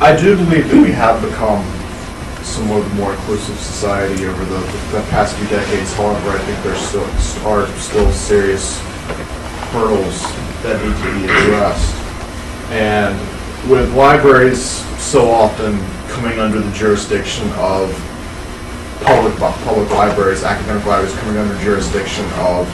I do believe that we have become somewhat more inclusive society over the past few decades. However, I think there are still serious hurdles that need to be addressed. And with libraries so often coming under the jurisdiction of public libraries, academic libraries coming under jurisdiction of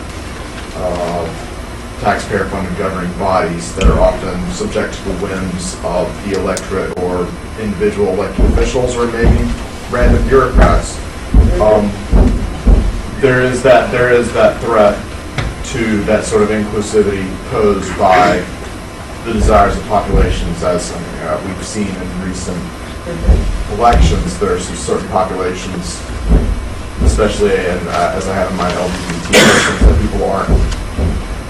taxpayer-funded governing bodies that are often subject to the whims of the electorate or individual elected officials or maybe random bureaucrats. There is that threat to that sort of inclusivity posed by the desires of populations, as we've seen in recent elections. There are some certain populations, especially as I have in mind LGBT persons, that people aren't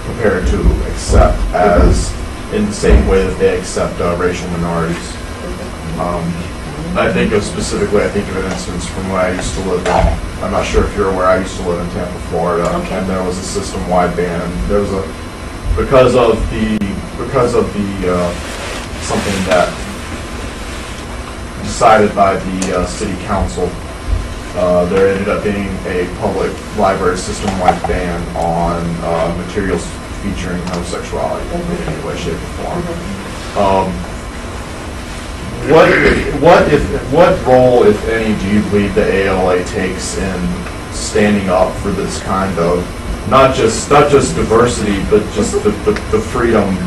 prepared to accept as in the same way that they accept racial minorities. I think of an instance from when I used to live in, I'm not sure if you're aware, I used to live in Tampa, Florida, okay. And there was a system-wide ban. There was because of the something that decided by the city council, there ended up being a public library system-wide ban on materials featuring homosexuality in any way, shape, or form. What role, if any, do you believe the ALA takes in standing up for this kind of not just diversity, but just the freedom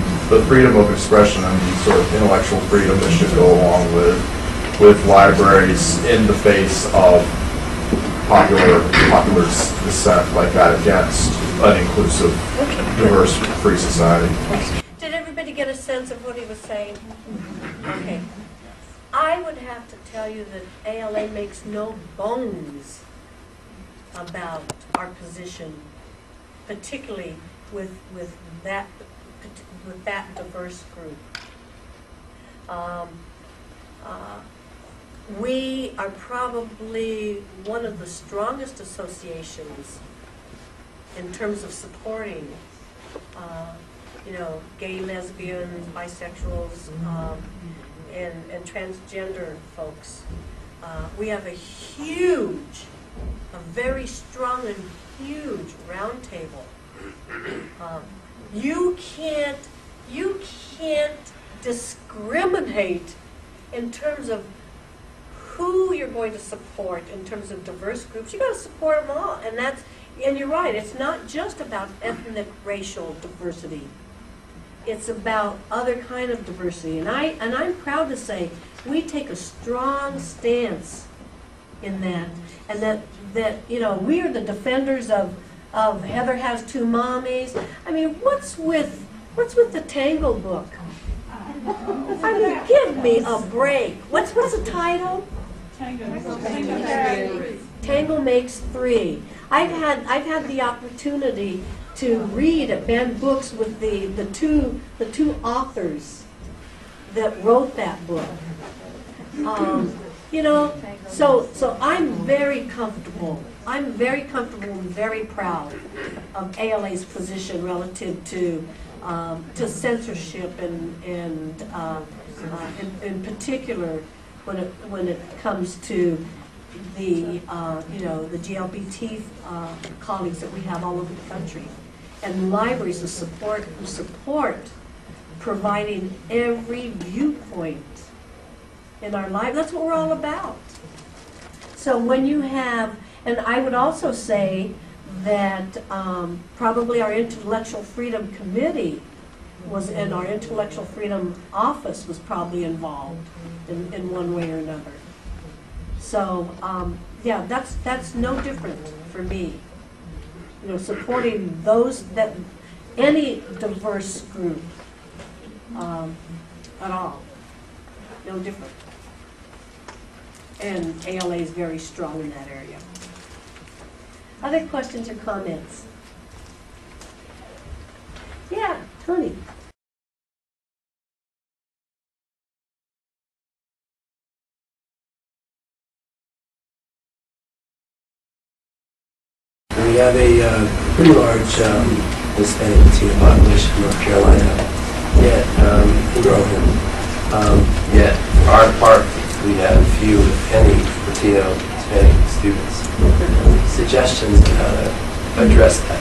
of expression and the sort of intellectual freedom that should go along with libraries in the face of popular dissent like that against an inclusive, diverse, free society? Did everybody get a sense of what he was saying? Okay. I would have to tell you that ALA makes no bones about our position, particularly with that diverse group. We are probably one of the strongest associations in terms of supporting, gay, lesbians, bisexuals, and transgender folks. We have a very strong and huge roundtable. You can't discriminate in terms of who you're going to support in terms of diverse groups. You got to support them all, and you're right. It's not just about ethnic, racial diversity. It's about other kind of diversity, and I'm proud to say we take a strong stance in that, and that we are the defenders of Heather Has Two Mommies. I mean, what's with the Tangle book? I mean, give me a break. What's the title? Tangle Makes Three. I've had the opportunity to read at Banned Books with the two authors that wrote that book. So I'm very comfortable. I'm very comfortable and very proud of ALA's position relative to censorship and in particular when it comes to the GLBT colleagues that we have all over the country, and libraries who support providing every viewpoint in our life. That's what we're all about. So when you have, and I would also say that probably our Intellectual Freedom Committee and our Intellectual Freedom Office was probably involved in one way or another. So yeah, that's no different for me. Supporting any diverse group at all, no different. And ALA is very strong in that area. Other questions or comments? Yeah, Tony. We have a pretty large Hispanic Latino population in North Carolina, yet growing. Yet our questions on how to address that.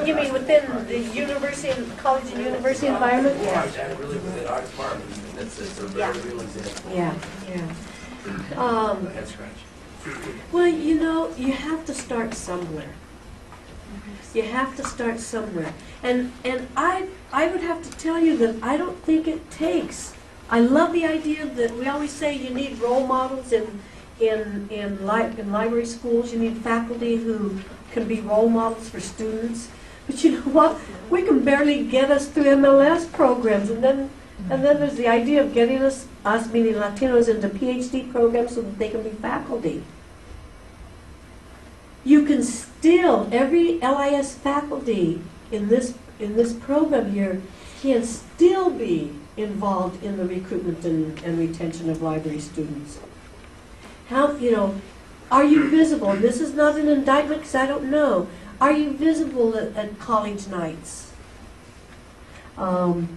You mean within the university, college and university environment? Really within our department. That's a very real example. Yeah. Head scratch. Well, you have to start somewhere. You have to start somewhere. And I would have to tell you that I don't think it takes. I love the idea that we always say you need role models in library schools. You need faculty who can be role models for students. But you know what? We can barely get us through MLS programs, and then there's the idea of getting us meaning Latinos, into PhD programs so that they can be faculty. You can still, every LIS faculty in this program here can still be involved in the recruitment and retention of library students. How, are you visible? And this is not an indictment because I don't know. Are you visible at college nights? Do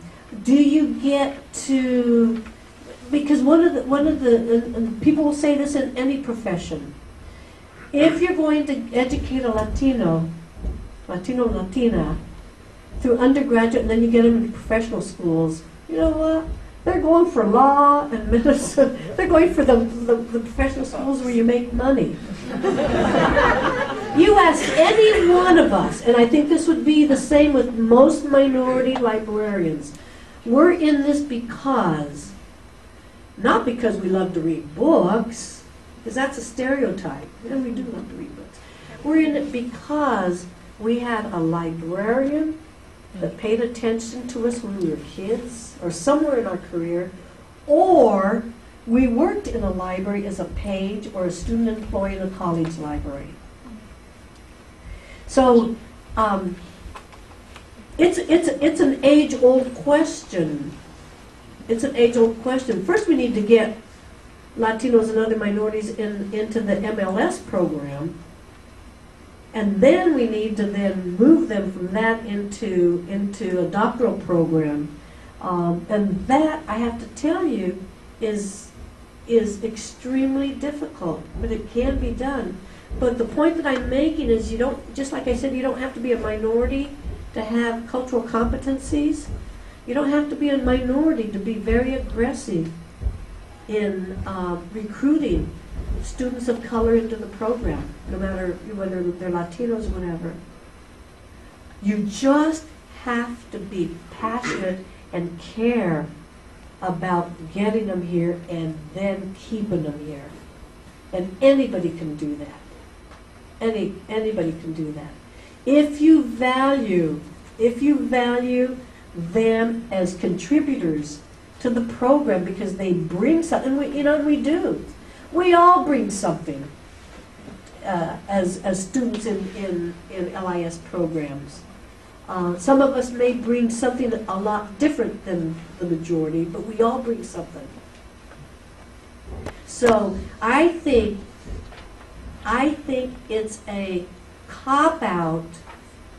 you get to, because one of the and people will say this in any profession, if you're going to educate a Latino, Latina, through undergraduate and then you get them into professional schools, you know what? They're going for law and medicine. They're going for the professional schools where you make money. You ask any one of us, and I think this would be the same with most minority librarians, we're in this because, not because we love to read books, because that's a stereotype, and we do love to read books. We're in it because we had a librarian that paid attention to us when we were kids, or somewhere in our career, or we worked in a library as a page or a student employee in a college library. So it's an age-old question. It's an age-old question. First, we need to get Latinos and other minorities into the MLS program. And then we need to then move them from that into a doctoral program. And that, I have to tell you, is extremely difficult, but it can be done. But the point that I'm making is you don't, just like I said, you don't have to be a minority to have cultural competencies. You don't have to be a minority to be very aggressive in recruiting students of color into the program, no matter whether they're Latinos or whatever. You just have to be passionate and care about getting them here and then keeping them here. And anybody can do that. Anybody can do that. If you value them as contributors to the program because they bring something, we do. We all bring something as students in LIS programs. Some of us may bring something a lot different than the majority, but we all bring something. So I think it's a cop-out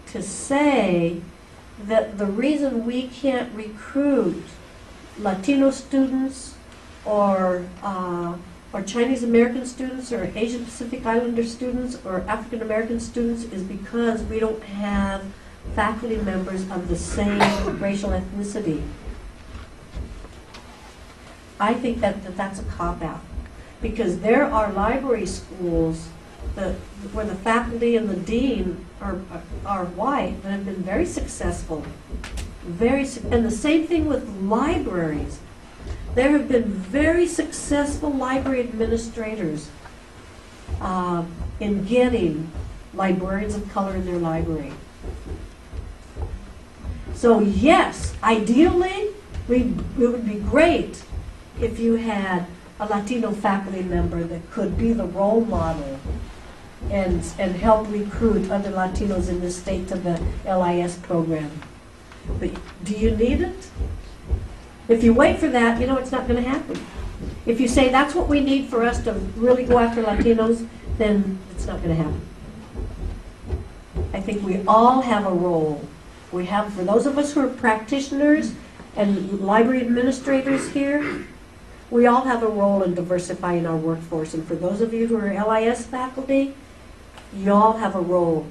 to say that the reason we can't recruit Latino students or Chinese American students or Asian Pacific Islander students or African American students is because we don't have faculty members of the same racial ethnicity. I think that's a cop-out, because there are library schools where the faculty and the dean are white that have been very successful. And the same thing with libraries. There have been very successful library administrators in getting librarians of color in their library. So yes, ideally, it would be great if you had a Latino faculty member that could be the role model and help recruit other Latinos in this state to the LIS program. But do you need it? If you wait for that, it's not going to happen. If you say that's what we need for us to really go after Latinos, then it's not going to happen. I think we all have a role. We have, for those of us who are practitioners, And library administrators here, we all have a role in diversifying our workforce. And for those of you who are LIS faculty, you all have a role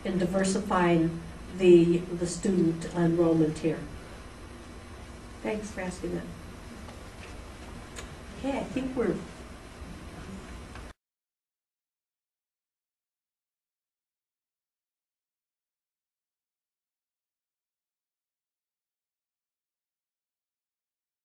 in diversifying the student enrollment here. Thanks for asking that. Okay, I think we're